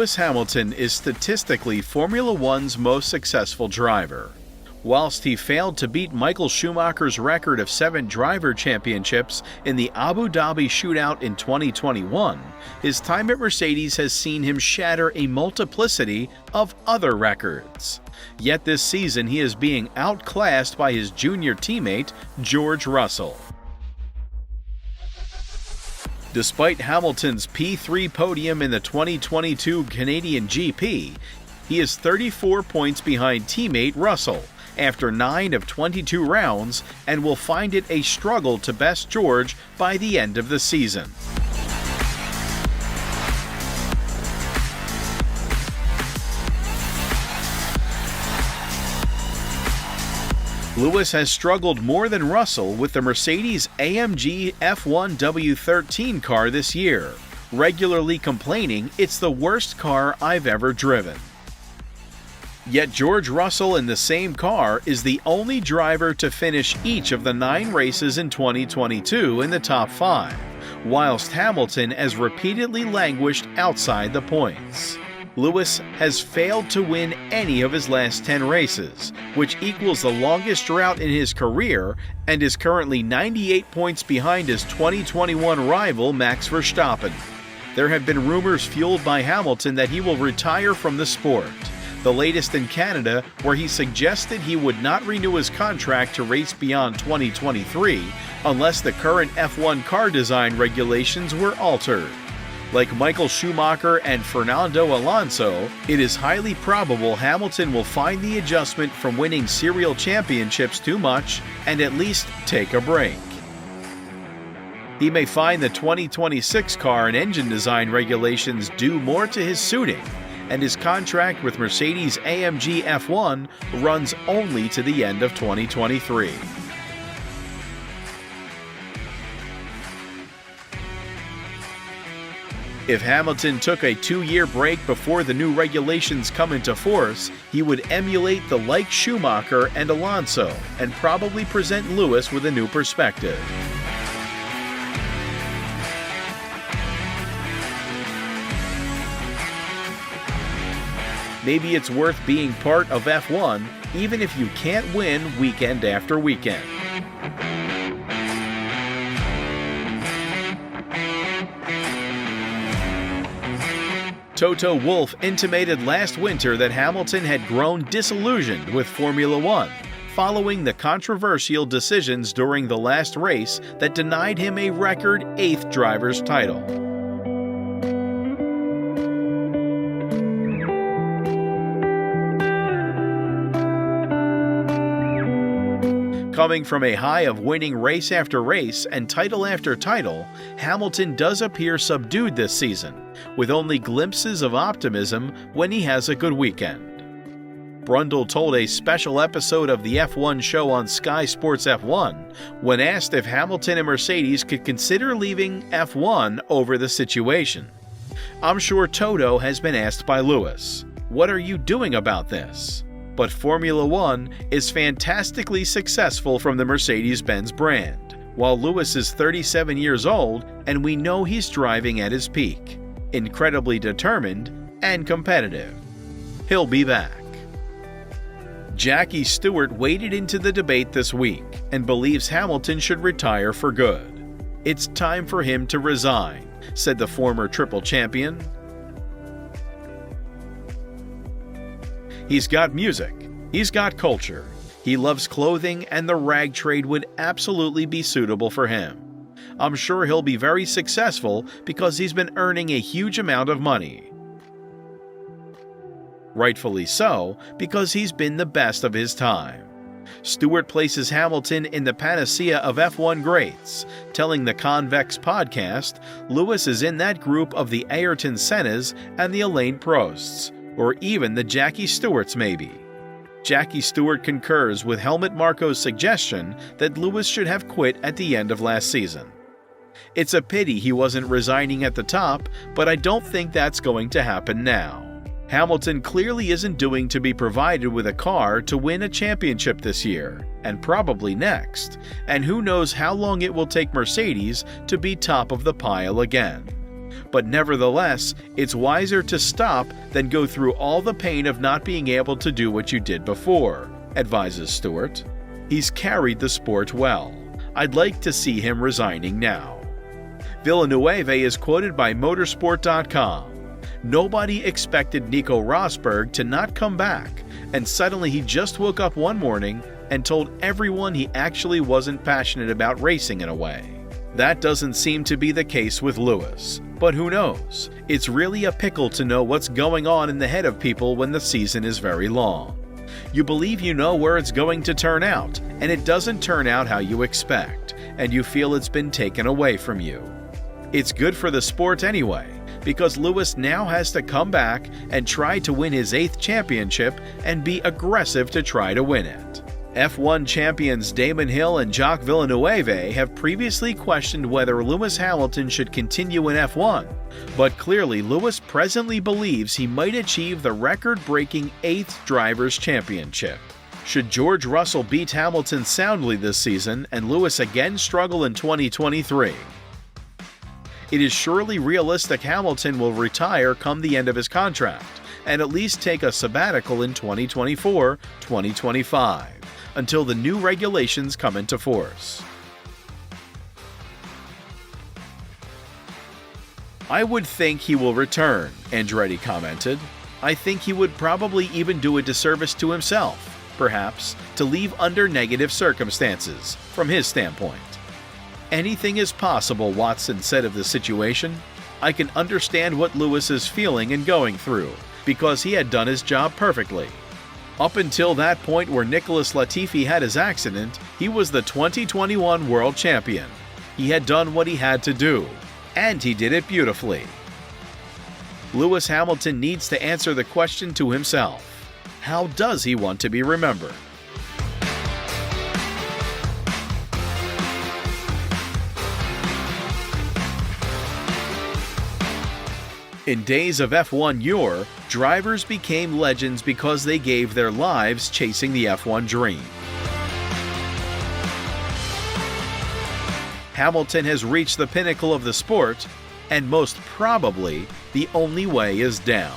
Lewis Hamilton is statistically Formula One's most successful driver. Whilst he failed to beat Michael Schumacher's record of 7 driver championships in the Abu Dhabi shootout in 2021, his time at Mercedes has seen him shatter a multiplicity of other records. Yet this season he is being outclassed by his junior teammate, George Russell. Despite Hamilton's P3 podium in the 2022 Canadian GP, he is 34 points behind teammate Russell after 9 of 22 rounds and will find it a struggle to best George by the end of the season. Lewis has struggled more than Russell with the Mercedes-AMG F1 W13 car this year, regularly complaining it's the worst car I've ever driven. Yet George Russell in the same car is the only driver to finish each of the 9 races in 2022 in the top 5, whilst Hamilton has repeatedly languished outside the points. Lewis has failed to win any of his last 10 races, which equals the longest drought in his career and is currently 98 points behind his 2021 rival Max Verstappen. There have been rumors fueled by Hamilton that he will retire from the sport. The latest in Canada, where he suggested he would not renew his contract to race beyond 2023 unless the current F1 car design regulations were altered. Like Michael Schumacher and Fernando Alonso, it is highly probable Hamilton will find the adjustment from winning serial championships too much and at least take a break. He may find the 2026 car and engine design regulations do more to his suiting, and his contract with Mercedes-AMG F1 runs only to the end of 2023. If Hamilton took a 2-year break before the new regulations come into force, he would emulate the like Schumacher and Alonso and probably present Lewis with a new perspective. Maybe it's worth being part of F1 even if you can't win weekend after weekend. Toto Wolff intimated last winter that Hamilton had grown disillusioned with Formula One following the controversial decisions during the last race that denied him a record 8th driver's title. Coming from a high of winning race after race and title after title, Hamilton does appear subdued this season, with only glimpses of optimism when he has a good weekend. Brundle told a special episode of the F1 show on Sky Sports F1 when asked if Hamilton and Mercedes could consider leaving F1 over the situation. I'm sure Toto has been asked by Lewis, "What are you doing about this?" But Formula One is fantastically successful from the Mercedes-Benz brand, while Lewis is 37 years old and we know he's driving at his peak, incredibly determined and competitive. He'll be back. Jackie Stewart waded into the debate this week and believes Hamilton should retire for good. "It's time for him to resign," said the former triple champion. "He's got music, he's got culture, he loves clothing, and the rag trade would absolutely be suitable for him. I'm sure he'll be very successful because he's been earning a huge amount of money." Rightfully so, because he's been the best of his time. Stewart places Hamilton in the panacea of F1 greats, telling the Convex podcast Lewis is in that group of the Ayrton Sennas and the Alain Prosts, or even the Jackie Stewarts maybe. Jackie Stewart concurs with Helmut Marko's suggestion that Lewis should have quit at the end of last season. "It's a pity he wasn't resigning at the top, but I don't think that's going to happen now. Hamilton clearly isn't doing to be provided with a car to win a championship this year, and probably next, and who knows how long it will take Mercedes to be top of the pile again. But nevertheless, it's wiser to stop than go through all the pain of not being able to do what you did before, advises Stewart. He's carried the sport well. I'd like to see him resigning now. Villeneuve is quoted by motorsport.com. Nobody expected Nico Rosberg to not come back, and suddenly he just woke up one morning and told everyone he actually wasn't passionate about racing in a way. That doesn't seem to be the case with Lewis, but who knows? It's really a pickle to know what's going on in the head of people when the season is very long. You believe you know where it's going to turn out, and it doesn't turn out how you expect, and you feel it's been taken away from you. It's good for the sport anyway, because Lewis now has to come back and try to win his 8th championship and be aggressive to try to win it. F1 champions Damon Hill and Jacques Villeneuve have previously questioned whether Lewis Hamilton should continue in F1, but clearly Lewis presently believes he might achieve the record-breaking 8th Drivers' Championship. Should George Russell beat Hamilton soundly this season and Lewis again struggle in 2023? It is surely realistic Hamilton will retire come the end of his contract, and at least take a sabbatical in 2024-2025, until the new regulations come into force. I would think he will return, Andretti commented. I think he would probably even do a disservice to himself, perhaps, to leave under negative circumstances, from his standpoint. Anything is possible, Watson said of the situation. I can understand what Lewis is feeling and going through, because he had done his job perfectly. Up until that point where Nicholas Latifi had his accident, he was the 2021 world champion. He had done what he had to do, and he did it beautifully. Lewis Hamilton needs to answer the question to himself. How does he want to be remembered? In days of F1 yore, drivers became legends because they gave their lives chasing the F1 dream. Hamilton has reached the pinnacle of the sport, and most probably, the only way is down.